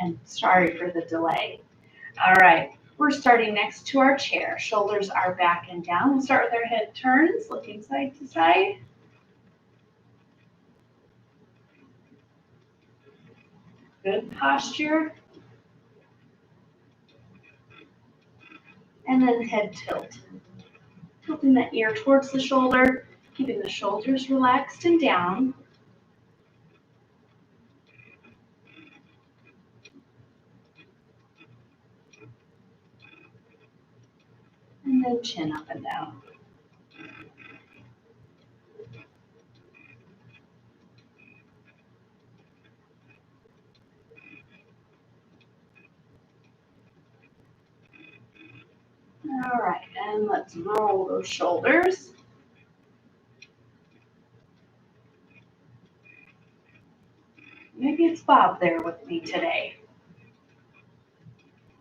and sorry for the delay. All right, we're starting next to our chair. Shoulders are back and down. We'll start with our head turns, looking side to side. Good posture. And then head tilt. Tilting that ear towards the shoulder, keeping the shoulders relaxed and down. And then chin up and down. All right, and let's roll those shoulders. Maybe it's Bob there with me today.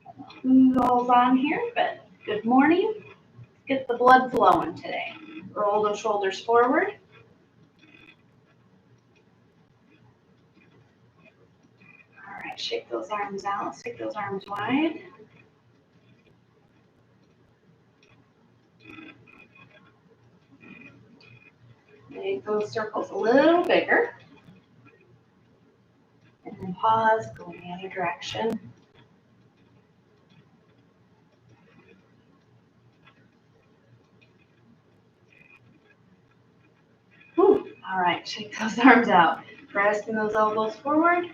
I don't know who's all's on here, but good morning. Get the blood flowing today. Roll those shoulders forward. All right, shake those arms out. Stick those arms wide. Make those circles a little bigger. And then pause, go in the other direction. Whew. All right, shake those arms out. Pressing those elbows forward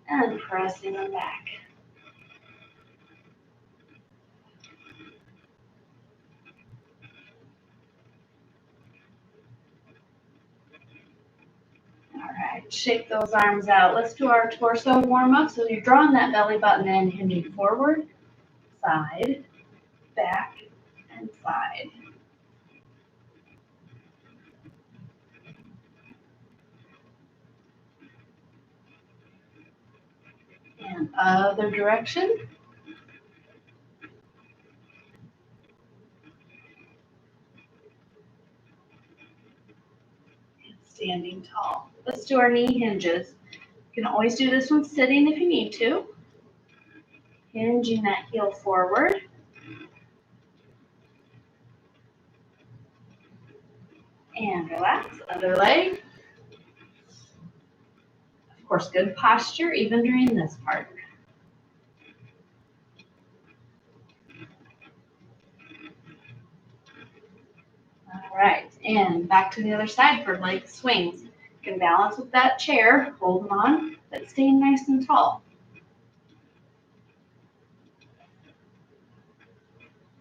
and pressing them back. All right, shake those arms out. Let's do our torso warm up. So you're drawing that belly button in, hinging forward, side, back, and side. And other direction. And standing tall. Let's do our knee hinges. You can always do this one sitting if you need to. Hinging that heel forward. And relax, other leg. Of course, good posture even during this part. All right, and back to the other side for leg swings. You can balance with that chair, hold them on, but staying nice and tall.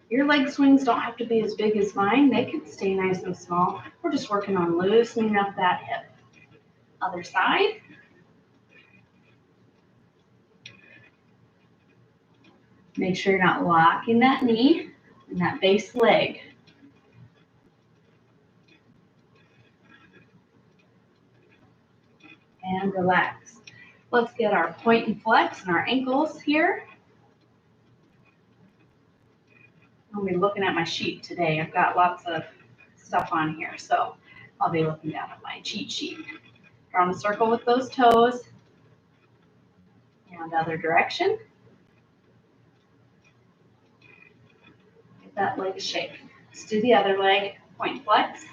Your leg swings don't have to be as big as mine. They can stay nice and small. We're just working on loosening up that hip. Other side. Make sure you're not locking that knee and that base leg. And relax. Let's get our point and flex and our ankles here. I'll be looking at my sheet today. I've got lots of stuff on here, so I'll be looking down at my cheat sheet. Drawing a circle with those toes. And other direction. Get that leg shake. Let's do the other leg. Point flex.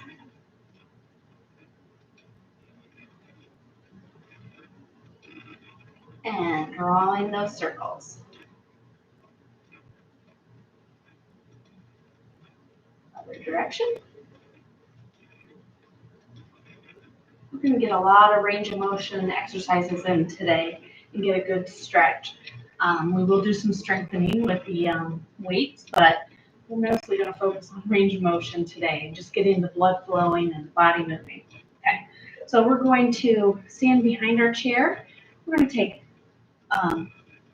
And drawing those circles. Other direction. We're going to get a lot of range of motion exercises in today and get a good stretch. We will do some strengthening with the weights, but we're mostly going to focus on range of motion today and just getting the blood flowing and the body moving. Okay, so we're going to stand behind our chair. We're going to take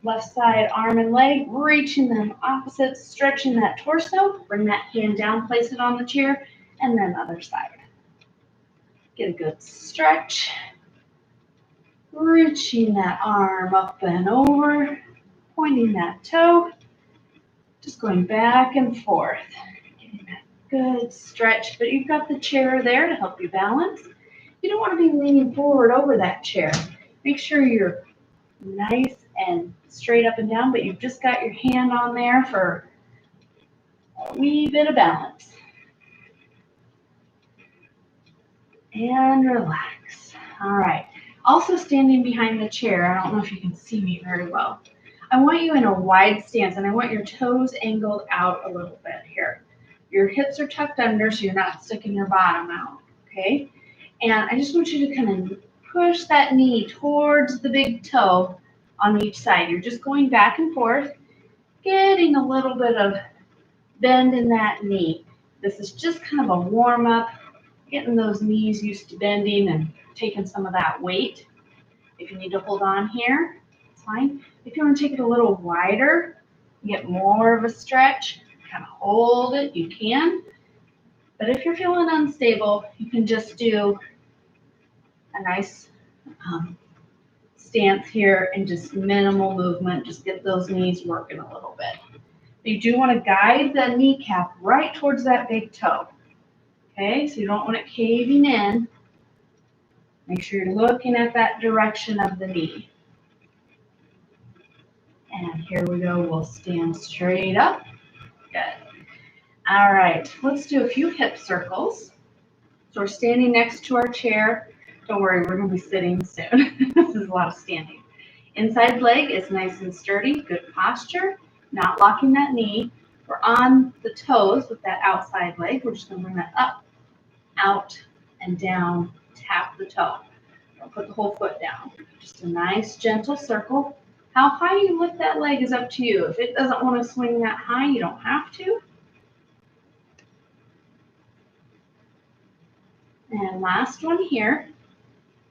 left side arm and leg, reaching them opposite, stretching that torso. Bring that hand down, place it on the chair, and then other side. Get a good stretch. Reaching that arm up and over, pointing that toe. Just going back and forth. Getting that good stretch, but you've got the chair there to help you balance. You don't want to be leaning forward over that chair. Make sure you're nice and straight up and down, but you've just got your hand on there for a wee bit of balance. And relax. All right. Also standing behind the chair, I don't know if you can see me very well. I want you in a wide stance, and I want your toes angled out a little bit here. Your hips are tucked under, so you're not sticking your bottom out, okay? And I just want you to kind of push that knee towards the big toe on each side. You're just going back and forth, getting a little bit of bend in that knee. This is just kind of a warm up, getting those knees used to bending and taking some of that weight. If you need to hold on here, it's fine. If you want to take it a little wider, get more of a stretch, kind of hold it, you can. But if you're feeling unstable, you can just do a nice stance here and just minimal movement. Just get those knees working a little bit. But you do want to guide the kneecap right towards that big toe. Okay, so you don't want it caving in. Make sure you're looking at that direction of the knee. And here we go, we'll stand straight up. Good. All right, let's do a few hip circles. So we're standing next to our chair. Don't worry, we're gonna be sitting soon. This is a lot of standing. Inside leg is nice and sturdy, good posture, not locking that knee. We're on the toes with that outside leg. We're just gonna bring that up, out, and down, tap the toe. Don't put the whole foot down. Just a nice gentle circle. How high you lift that leg is up to you. If it doesn't want to swing that high, you don't have to. And last one here.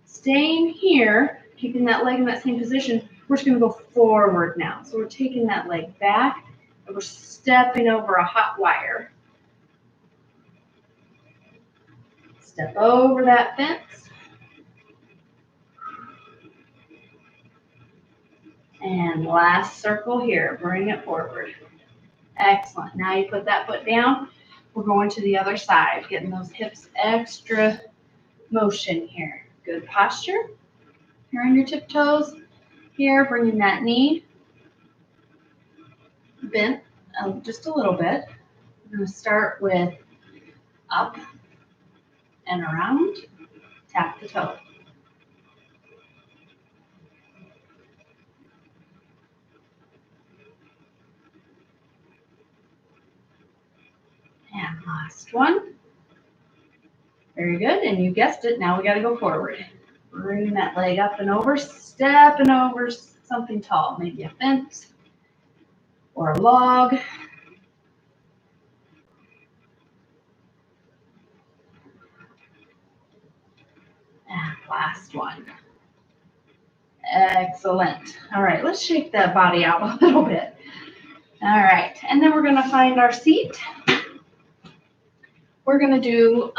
Staying here, keeping that leg in that same position, we're just going to go forward now. So we're taking that leg back and we're stepping over a hot wire. Step over that fence. And last circle here, bring it forward. Excellent. Now you put that foot down. We're going to the other side, getting those hips extra motion here. Good posture. Here on your tiptoes. Here, bringing that knee bent just a little bit. We're going to start with up and around. Tap the toe. And last one. Very good. And you guessed it. Now we got to go forward. Bring that leg up and over, stepping over something tall, maybe a fence or a log. And last one. Excellent. All right, let's shake that body out a little bit. All right, and then we're going to find our seat. We're going to do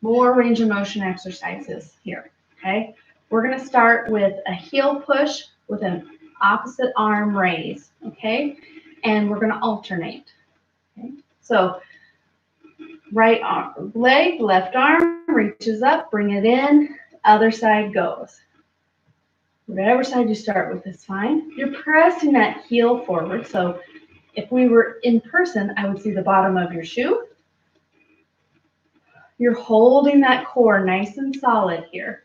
more range of motion exercises here, okay? We're going to start with a heel push with an opposite arm raise, okay? And we're going to alternate, okay? So right arm, leg, left arm reaches up, bring it in, other side goes. Whatever side you start with is fine. You're pressing that heel forward. So if we were in person, I would see the bottom of your shoe. You're holding that core nice and solid here.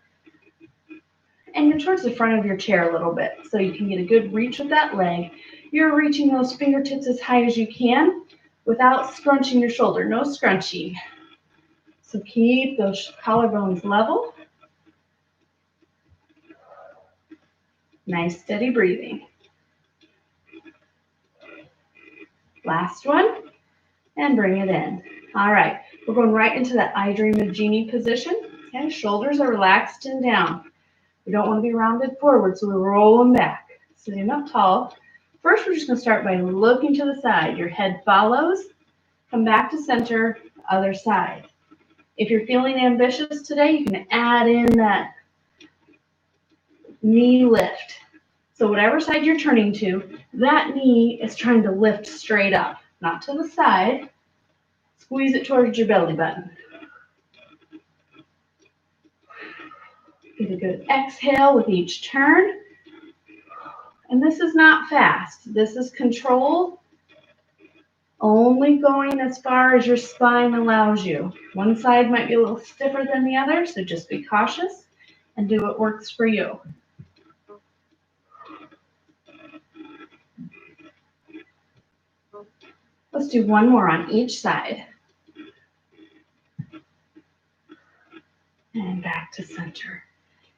And you're towards the front of your chair a little bit so you can get a good reach with that leg. You're reaching those fingertips as high as you can without scrunching your shoulder. No scrunching. So keep those collarbones level. Nice steady breathing. Last one, and bring it in. All right, we're going right into that I Dream of Jeannie position. Okay, shoulders are relaxed and down. We don't want to be rounded forward, so we're rolling back. Sitting up tall. First, we're just going to start by looking to the side. Your head follows. Come back to center, other side. If you're feeling ambitious today, you can add in that knee lift. So whatever side you're turning to, that knee is trying to lift straight up, not to the side. Squeeze it towards your belly button. Get a good exhale with each turn. And this is not fast. This is controlled, only going as far as your spine allows you. One side might be a little stiffer than the other, so just be cautious and do what works for you. Let's do one more on each side. And back to center.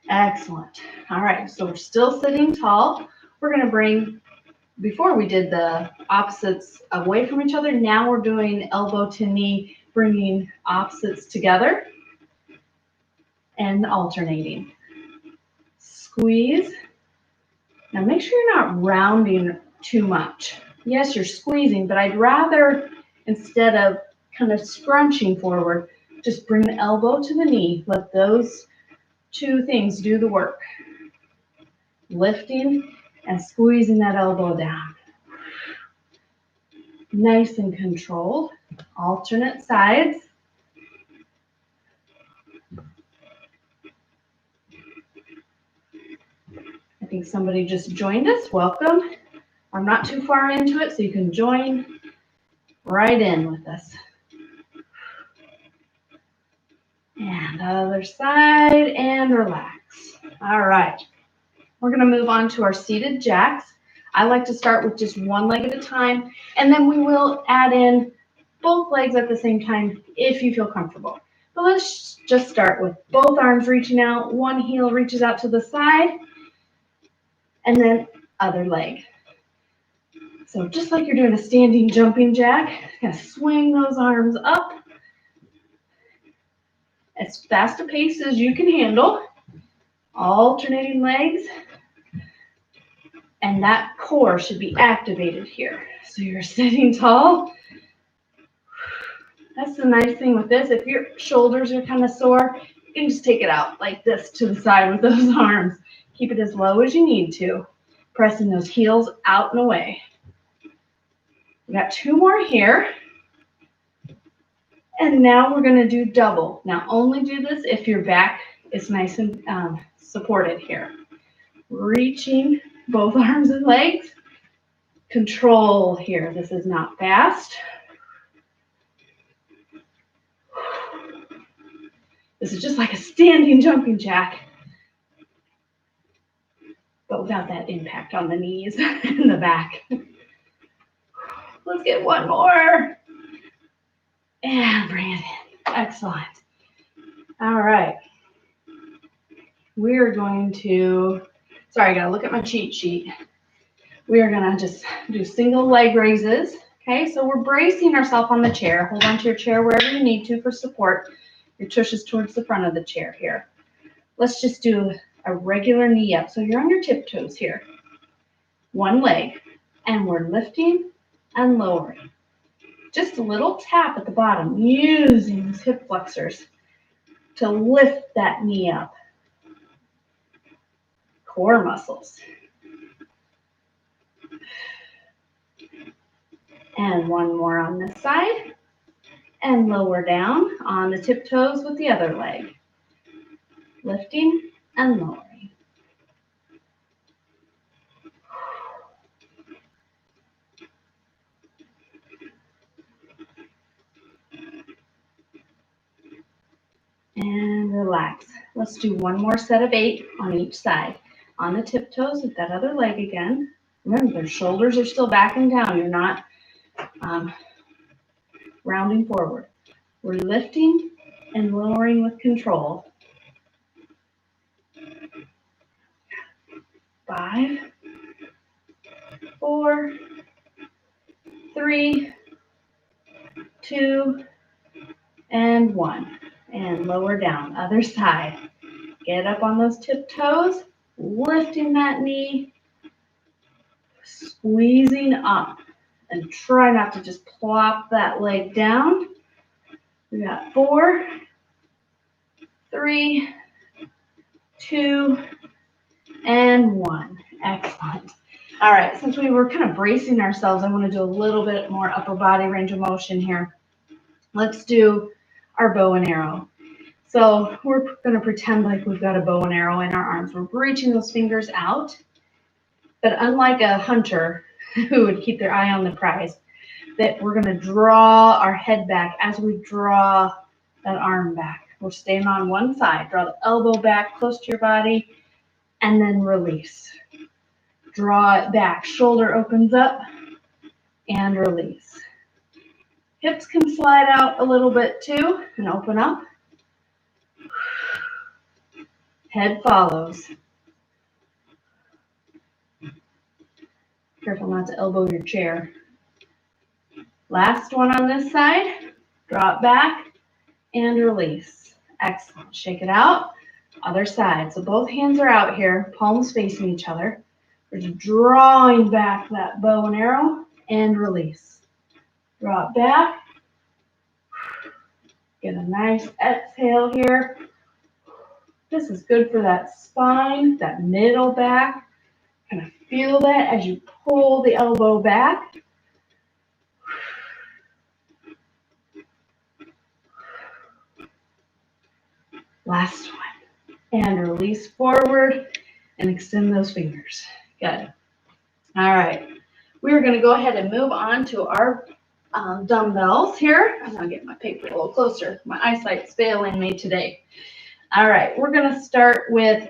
Excellent. All right, so we're still sitting tall. We're going to bring, before we did the opposites away from each other, now we're doing elbow to knee, bringing opposites together and alternating. Squeeze. Now make sure you're not rounding too much. Yes, you're squeezing, but I'd rather, instead of kind of scrunching forward, just bring the elbow to the knee. Let those two things do the work. Lifting and squeezing that elbow down. Nice and controlled. Alternate sides. I think somebody just joined us. Welcome. I'm not too far into it, so you can join right in with us. And other side, and relax. All right. We're going to move on to our seated jacks. I like to start with just one leg at a time, and then we will add in both legs at the same time if you feel comfortable. But let's just start with both arms reaching out, one heel reaches out to the side, and then other leg. So just like you're doing a standing jumping jack, kind of swing those arms up as fast a pace as you can handle, alternating legs. And that core should be activated here. So you're sitting tall. That's the nice thing with this. If your shoulders are kind of sore, you can just take it out like this to the side with those arms. Keep it as low as you need to. Pressing those heels out and away. We got two more here. And now we're going to do double. Now only do this if your back is nice and supported here. Reaching both arms and legs. Control here. This is not fast. This is just like a standing jumping jack, but without that impact on the knees and the back. Let's get one more. And bring it in. Excellent. All right. We're going to, sorry, I got to look at my cheat sheet. We are going to just do single leg raises. Okay, so we're bracing ourselves on the chair. Hold on to your chair wherever you need to for support. Your tush is towards the front of the chair here. Let's just do a regular knee up. So you're on your tiptoes here. One leg. And we're lifting and lowering. Just a little tap at the bottom, using those hip flexors to lift that knee up. Core muscles. And one more on this side. And lower down on the tiptoes with the other leg. Lifting and lowering. And relax. Let's do one more set of 8 on each side. On the tiptoes with that other leg again. Remember, their shoulders are still back and down. You're not rounding forward. We're lifting and lowering with control. 5, 4, 3, 2, and 1. And lower down. Other side. Get up on those tiptoes. Lifting that knee. Squeezing up. And try not to just plop that leg down. We got 4, 3, 2, and 1. Excellent. All right, since we were kind of bracing ourselves, I want to do a little bit more upper body range of motion here. Let's do our bow and arrow. So we're going to pretend like we've got a bow and arrow in our arms. We're reaching those fingers out. But unlike a hunter who would keep their eye on the prize, that we're going to draw our head back as we draw that arm back. We're staying on one side. Draw the elbow back close to your body and then release. Draw it back. Shoulder opens up and release. Hips can slide out a little bit too and open up. Head follows. Careful not to elbow your chair. Last one on this side. Drop back and release. Excellent. Shake it out. Other side. So both hands are out here, palms facing each other. We're just drawing back that bow and arrow and release. Drop back. Get a nice exhale here. This is good for that spine, that middle back. Kind of feel that as you pull the elbow back. Last one. And release forward and extend those fingers. Good. All right. We're going to go ahead and move on to our dumbbells here. I'm going to get my paper a little closer. My eyesight's failing me today. All right. We're going to start with,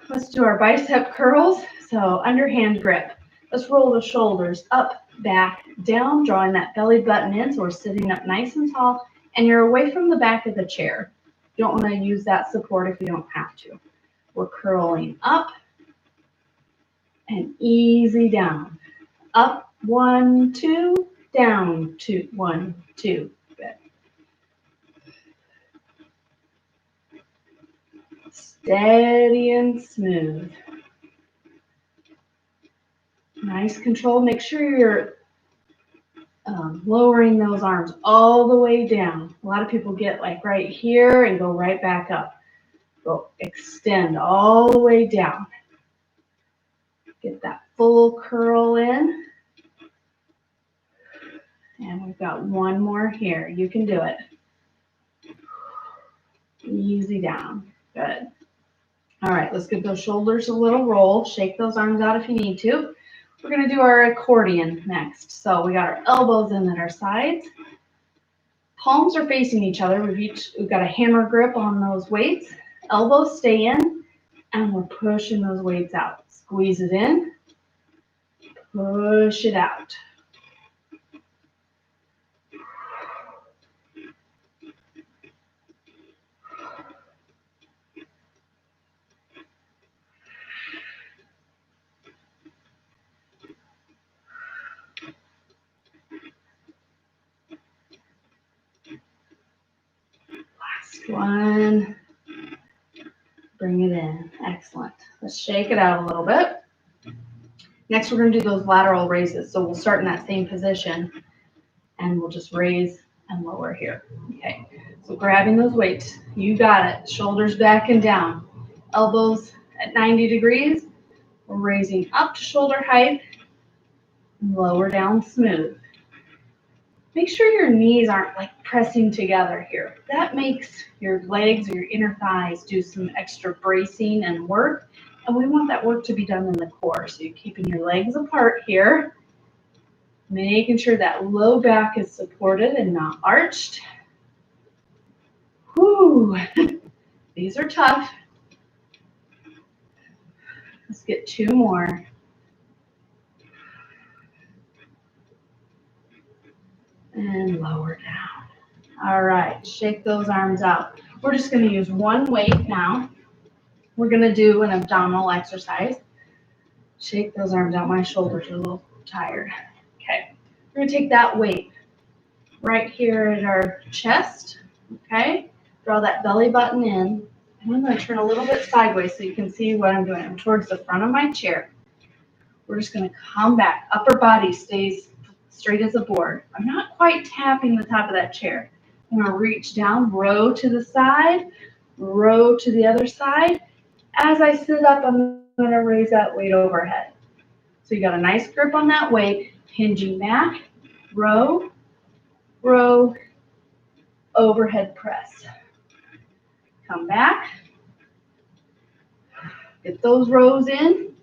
let's do our bicep curls. So underhand grip. Let's roll the shoulders up, back, down, drawing that belly button in. So we're sitting up nice and tall. And you're away from the back of the chair. You don't want to use that support if you don't have to. We're curling up and easy down. Up, 1, 2, down, 2, 1, 2. Good. Steady and smooth. Nice control. Make sure you're lowering those arms all the way down. A lot of people get like right here and go right back up. Go extend all the way down. Get that full curl in. And we've got one more here. You can do it. Easy down. Good. All right, let's give those shoulders a little roll. Shake those arms out if you need to. We're going to do our accordion next. So we got our elbows in at our sides. Palms are facing each other. We've got a hammer grip on those weights. Elbows stay in, and we're pushing those weights out. Squeeze it in. Push it out. Last one. Bring it in. Excellent. Let's shake it out a little bit. Next, we're going to do those lateral raises. So we'll start in that same position, and we'll just raise and lower here. Okay. So grabbing those weights. You got it. Shoulders back and down. Elbows at 90 degrees. We're raising up to shoulder height. Lower down smooth. Make sure your knees aren't like pressing together here. That makes your legs or your inner thighs do some extra bracing and work. And we want that work to be done in the core. So you're keeping your legs apart here. Making sure that low back is supported and not arched. Whew. These are tough. Let's get 2 more. And lower down. All right, shake those arms out. We're just going to use one weight now. We're going to do an abdominal exercise. Shake those arms out. My shoulders are a little tired. Okay, we're going to take that weight right here at our chest. Okay, draw that belly button in. And I'm going to turn a little bit sideways so you can see what I'm doing. I'm towards the front of my chair. We're just going to come back. Upper body stays straight as a board. I'm not quite tapping the top of that chair. I'm going to reach down, row to the side, row to the other side. As I sit up, I'm going to raise that weight overhead. So you got a nice grip on that weight, hinging back, row, row, overhead press. Come back. Get those rows in,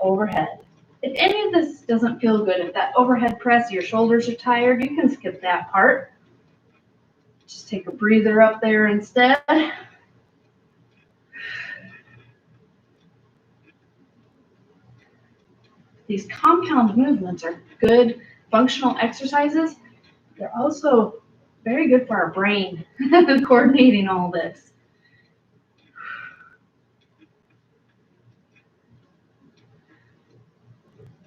overhead. If any of this doesn't feel good, if that overhead press, your shoulders are tired, you can skip that part. Just take a breather up there instead. These compound movements are good functional exercises. They're also very good for our brain, coordinating all this.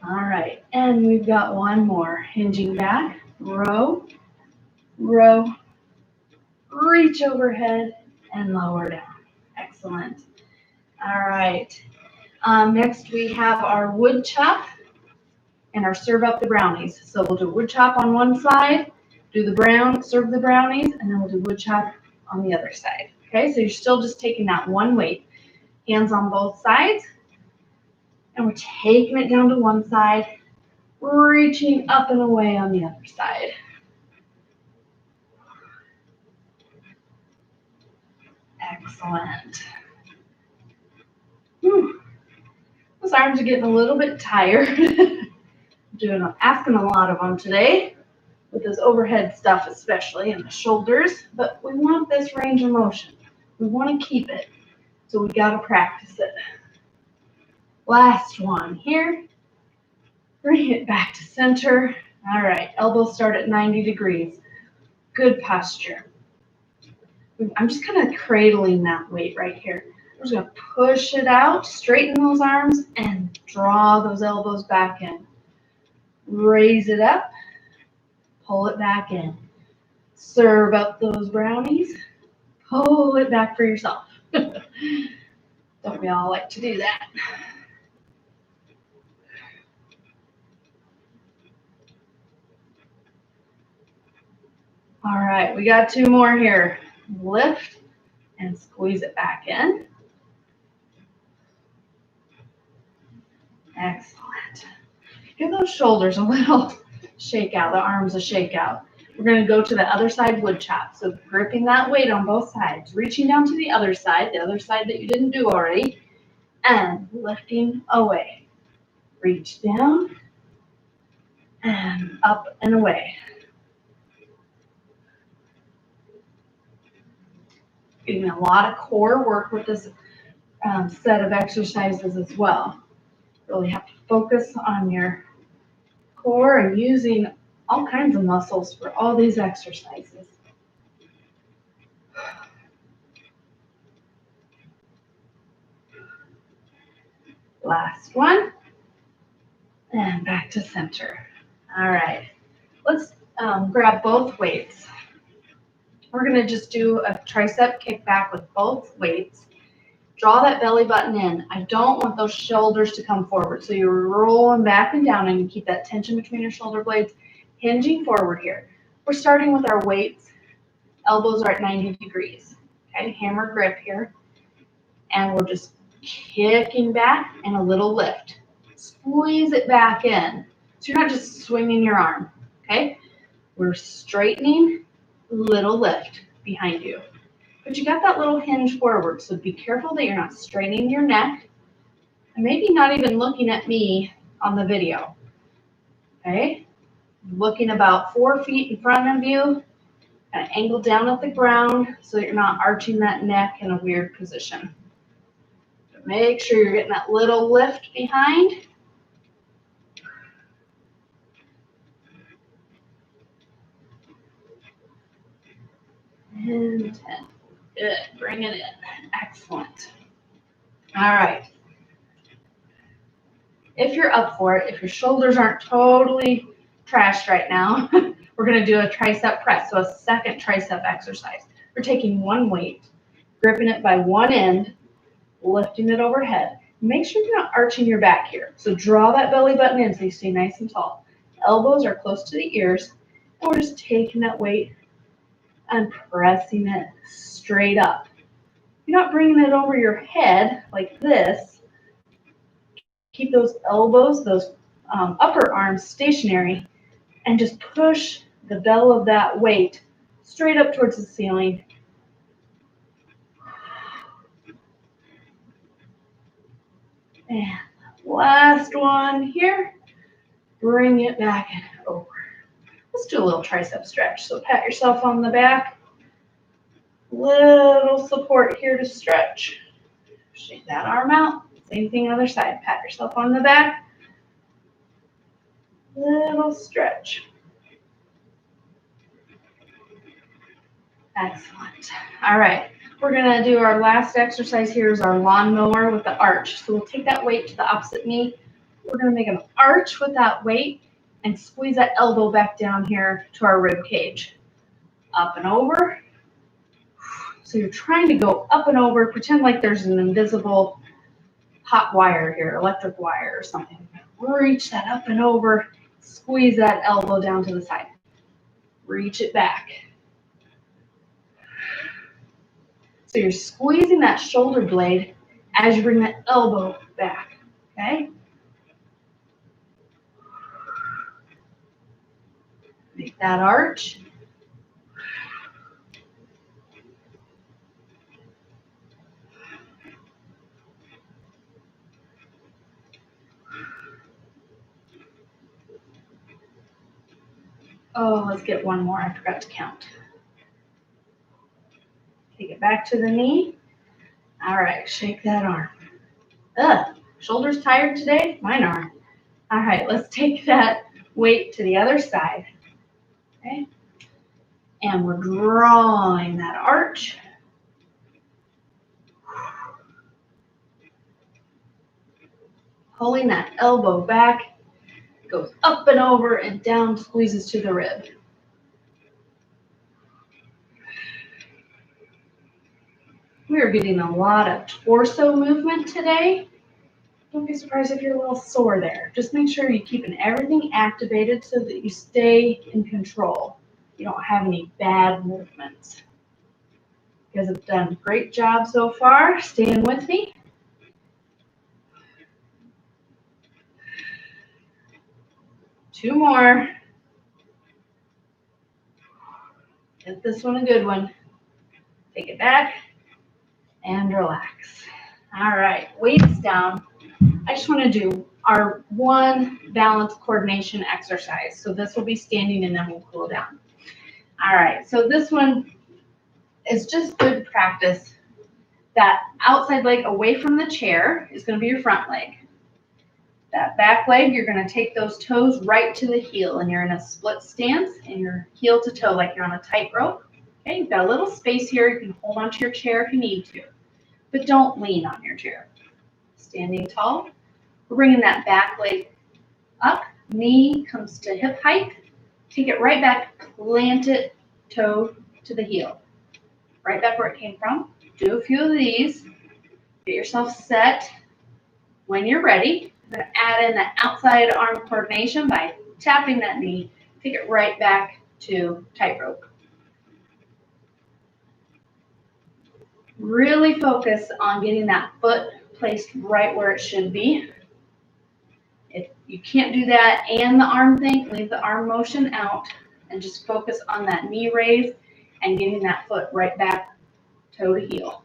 All right, and we've got one more. Hinging back, row, row, reach overhead, and lower down. Excellent. All right. Next we have our wood chop and our serve up the brownies. So we'll do wood chop on one side, serve the brownies, and then we'll do wood chop on the other side. Okay, so you're still just taking that one weight, hands on both sides, and we're taking it down to one side, reaching up and away on the other side. Excellent. Those arms are getting a little bit tired. Asking a lot of them today with this overhead stuff especially, and the shoulders, but we want this range of motion. We want to keep it, so we got to practice it. Last one here. Bring it back to center. All right, elbows start at 90 degrees. Good posture. I'm just kind of cradling that weight right here. I'm just going to push it out, straighten those arms, and draw those elbows back in. Raise it up, pull it back in. Serve up those brownies, pull it back for yourself. Don't we all like to do that? All right, we got two more here. Lift and squeeze it back in. Excellent. Give those shoulders a little shake out, the arms a shake out. We're going to go to the other side wood chop. So gripping that weight on both sides, reaching down to the other side that you didn't do already, and lifting away. Reach down and up and away. Getting a lot of core work with this set of exercises as well. Really have to focus on your core and using all kinds of muscles for all these exercises. Last one. And back to center. All right. Let's grab both weights. We're going to just do a tricep kickback with both weights. Draw that belly button in. I don't want those shoulders to come forward. So you're rolling back and down, and you keep that tension between your shoulder blades, hinging forward here. We're starting with our weights. Elbows are at 90 degrees. Okay, hammer grip here. And we're just kicking back and a little lift. Squeeze it back in. So you're not just swinging your arm. Okay, we're straightening, little lift behind you. But you got that little hinge forward, so be careful that you're not straining your neck, and maybe not even looking at me on the video. Okay? Looking about 4 feet in front of you, kind of angle down at the ground so that you're not arching that neck in a weird position. But make sure you're getting that little lift behind. And 10. Good. Bring it in. Excellent. All right. If you're up for it, if your shoulders aren't totally trashed right now, we're going to do a tricep press, so a second tricep exercise. We're taking one weight, gripping it by one end, lifting it overhead. Make sure you're not arching your back here. So draw that belly button in so you stay nice and tall. Elbows are close to the ears, and we're just taking that weight and pressing it straight up. You're not bringing it over your head like this. Keep those elbows, those upper arms stationary, and just push the bell of that weight straight up towards the ceiling. And last one here. Bring it back and over. Let's do a little tricep stretch. So pat yourself on the back. Little support here to stretch. Shake that arm out. Same thing other side. Pat yourself on the back. Little stretch. Excellent. All right. We're going to do our last exercise here is our lawnmower with the arch. So we'll take that weight to the opposite knee. We're going to make an arch with that weight and squeeze that elbow back down here to our rib cage. Up and over. So you're trying to go up and over. Pretend like there's an invisible hot wire here, electric wire or something. Reach that up and over. Squeeze that elbow down to the side. Reach it back. So you're squeezing that shoulder blade as you bring that elbow back, okay? Make that arch. Oh, let's get one more. I forgot to count. Take it back to the knee. All right, shake that arm. Shoulders tired today? Mine aren't. All right, let's take that weight to the other side. Okay? And we're drawing that arch. Pulling that elbow back. Goes up and over and down, squeezes to the rib. We are getting a lot of torso movement today. Don't be surprised if you're a little sore there. Just make sure you're keeping everything activated so that you stay in control. You don't have any bad movements. You guys have done a great job so far. Staying with me. Two more. Get this one a good one. Take it back and relax. All right, weights down. I just want to do our one balance coordination exercise. So this will be standing and then we'll cool down. All right, so this one is just good practice. That outside leg away from the chair is going to be your front leg. That back leg, you're going to take those toes right to the heel and you're in a split stance and you're heel to toe like you're on a tightrope. Okay, you've got a little space here. You can hold onto your chair if you need to, but don't lean on your chair. Standing tall. We're bringing that back leg up. Knee comes to hip height. Take it right back. Plant it toe to the heel. Right back where it came from. Do a few of these. Get yourself set. When you're ready, I'm going to add in that outside arm coordination by tapping that knee. Take it right back to tightrope. Really focus on getting that foot placed right where it should be. If you can't do that and the arm thing, leave the arm motion out and just focus on that knee raise and getting that foot right back toe to heel.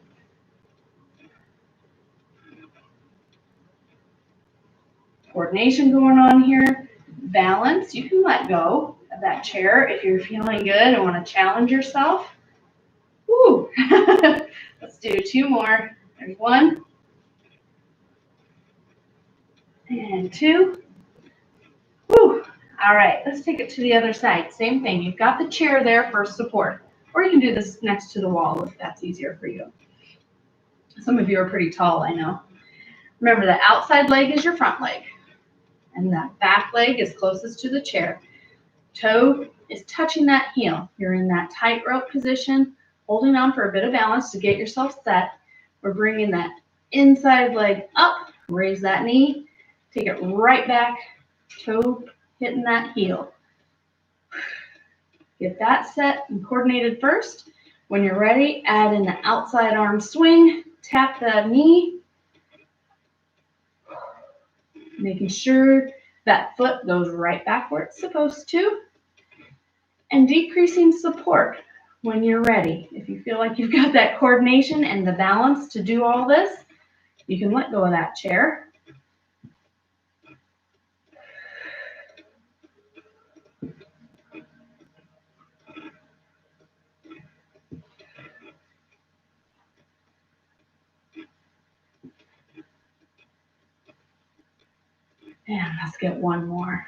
Coordination going on here. Balance. You can let go of that chair if you're feeling good and want to challenge yourself. Woo! Let's do two more. There's one. And two. Woo! All right, let's take it to the other side. Same thing. You've got the chair there for support. Or you can do this next to the wall if that's easier for you. Some of you are pretty tall, I know. Remember, the outside leg is your front leg. And that back leg is closest to the chair. Toe is touching that heel. You're in that tightrope position, holding on for a bit of balance to get yourself set. We're bringing that inside leg up, raise that knee, take it right back, toe hitting that heel. Get that set and coordinated first. When you're ready, add in the outside arm swing, tap the knee, making sure that foot goes right back where it's supposed to, and decreasing support when you're ready. If you feel like you've got that coordination and the balance to do all this, you can let go of that chair. And let's get one more.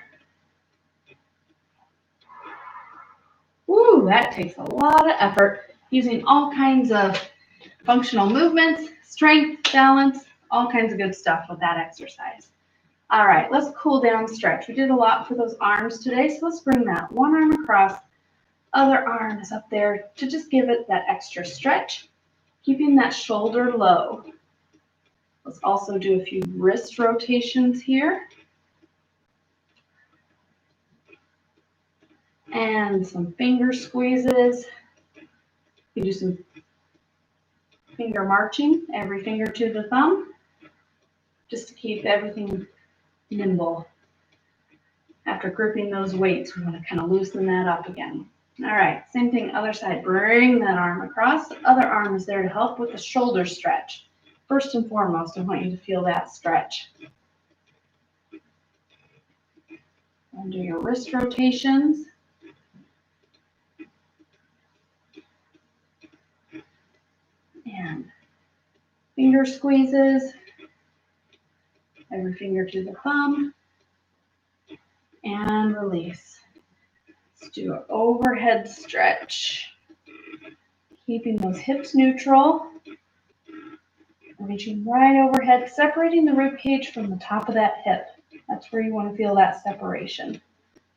Woo, that takes a lot of effort, using all kinds of functional movements, strength, balance, all kinds of good stuff with that exercise. All right, let's cool down, stretch. We did a lot for those arms today, so let's bring that one arm across, other arm is up there to just give it that extra stretch, keeping that shoulder low. Let's also do a few wrist rotations here. And some finger squeezes. You do some finger marching, every finger to the thumb, just to keep everything nimble. After gripping those weights, we want to kind of loosen that up again. All right, same thing, other side. Bring that arm across. The other arm is there to help with the shoulder stretch. First and foremost, I want you to feel that stretch. And do your wrist rotations. And finger squeezes. Every finger to the thumb. And release. Let's do an overhead stretch. Keeping those hips neutral. Reaching right overhead, separating the rib cage from the top of that hip. That's where you want to feel that separation.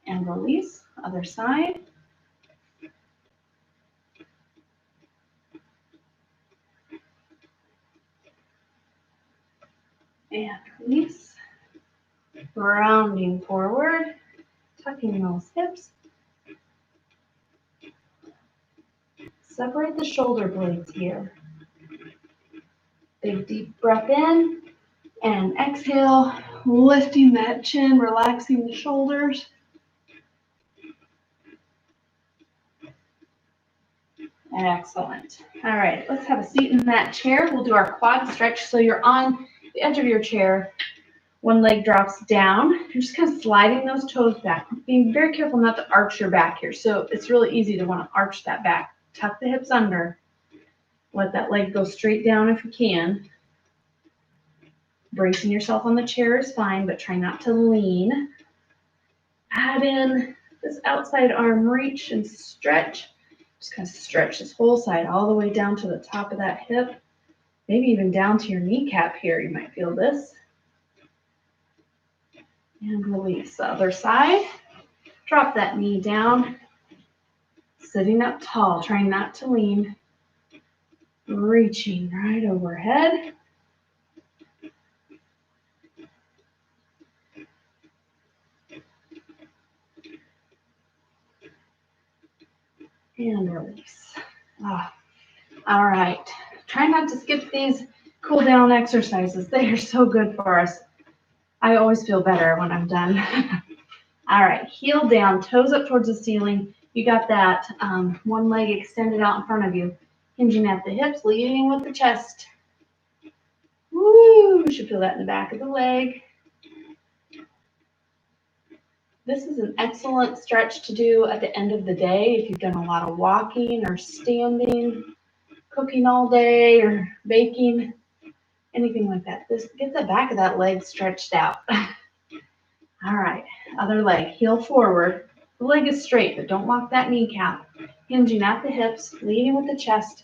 And release, other side. And release. Rounding forward, tucking those hips. Separate the shoulder blades here. Big deep breath in and exhale, lifting that chin, relaxing the shoulders. Excellent. All right, let's have a seat in that chair. We'll do our quad stretch. So you're on the edge of your chair. One leg drops down. You're just kind of sliding those toes back. Being very careful not to arch your back here. So it's really easy to want to arch that back. Tuck the hips under. Let that leg go straight down if you can. Bracing yourself on the chair is fine, but try not to lean. Add in this outside arm reach and stretch. Just kind of stretch this whole side all the way down to the top of that hip. Maybe even down to your kneecap here. You might feel this. And release. The other side. Drop that knee down. Sitting up tall, trying not to lean. Reaching right overhead. And release. All right. Try not to skip these cool down exercises. They are so good for us. I always feel better when I'm done. All right. Heel down, toes up towards the ceiling. You got that one leg extended out in front of you. Hinging at the hips, leading with the chest. Woo! You should feel that in the back of the leg. This is an excellent stretch to do at the end of the day if you've done a lot of walking or standing, cooking all day or baking, anything like that. Just get the back of that leg stretched out. All right, other leg, heel forward. The leg is straight, but don't lock that kneecap. Hinging at the hips, leading with the chest.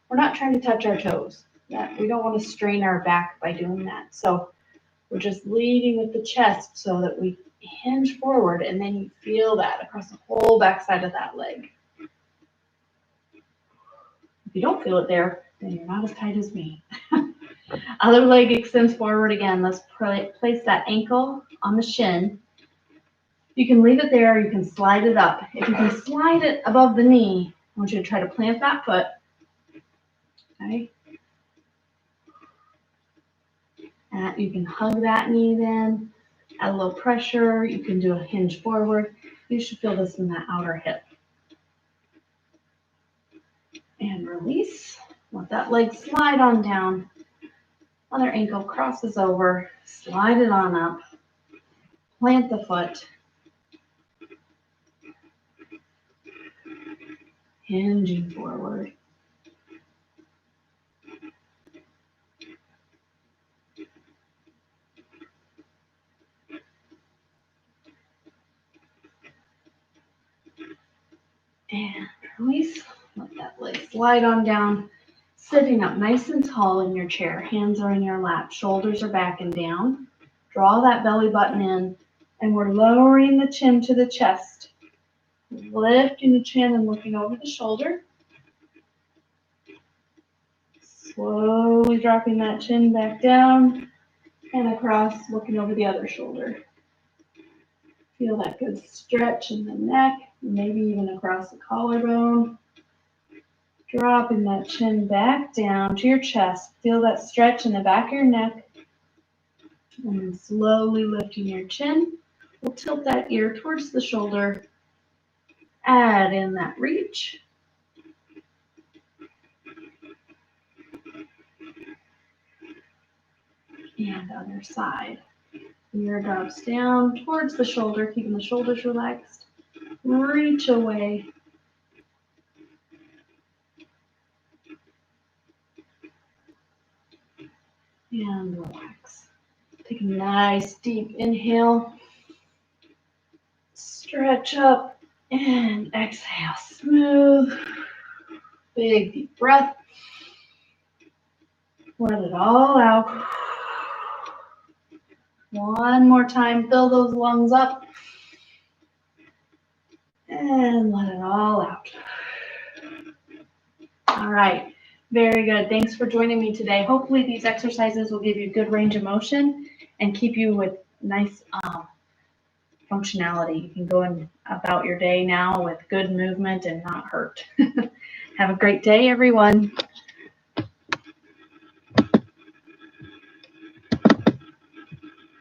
We're not trying to touch our toes. We don't want to strain our back by doing that. So we're just leading with the chest so that we hinge forward, and then you feel that across the whole backside of that leg. If you don't feel it there, then you're not as tight as me. Other leg extends forward again. Let's place that ankle on the shin. You can leave it there, you can slide it up. If you can slide it above the knee, I want you to try to plant that foot. Okay. And you can hug that knee then. Add a little pressure. You can do a hinge forward. You should feel this in that outer hip. And release. Let that leg slide on down. Other ankle crosses over. Slide it on up. Plant the foot. Hinging forward. And release. Let that leg slide on down. Sitting up nice and tall in your chair. Hands are in your lap. Shoulders are back and down. Draw that belly button in. And we're lowering the chin to the chest. Lifting the chin and looking over the shoulder. Slowly dropping that chin back down and across, looking over the other shoulder. Feel that good stretch in the neck, maybe even across the collarbone. Dropping that chin back down to your chest. Feel that stretch in the back of your neck. And then slowly lifting your chin. We'll tilt that ear towards the shoulder. Add in that reach. And other side. Ear drops down towards the shoulder, keeping the shoulders relaxed. Reach away. And relax. Take a nice deep inhale. Stretch up and exhale. Smooth. Big deep breath. Let it all out. One more time, fill those lungs up. And let it all out. All right, very good. Thanks for joining me today. Hopefully these exercises will give you good range of motion and keep you with nice functionality. You can go about your day now with good movement and not hurt. Have a great day, everyone.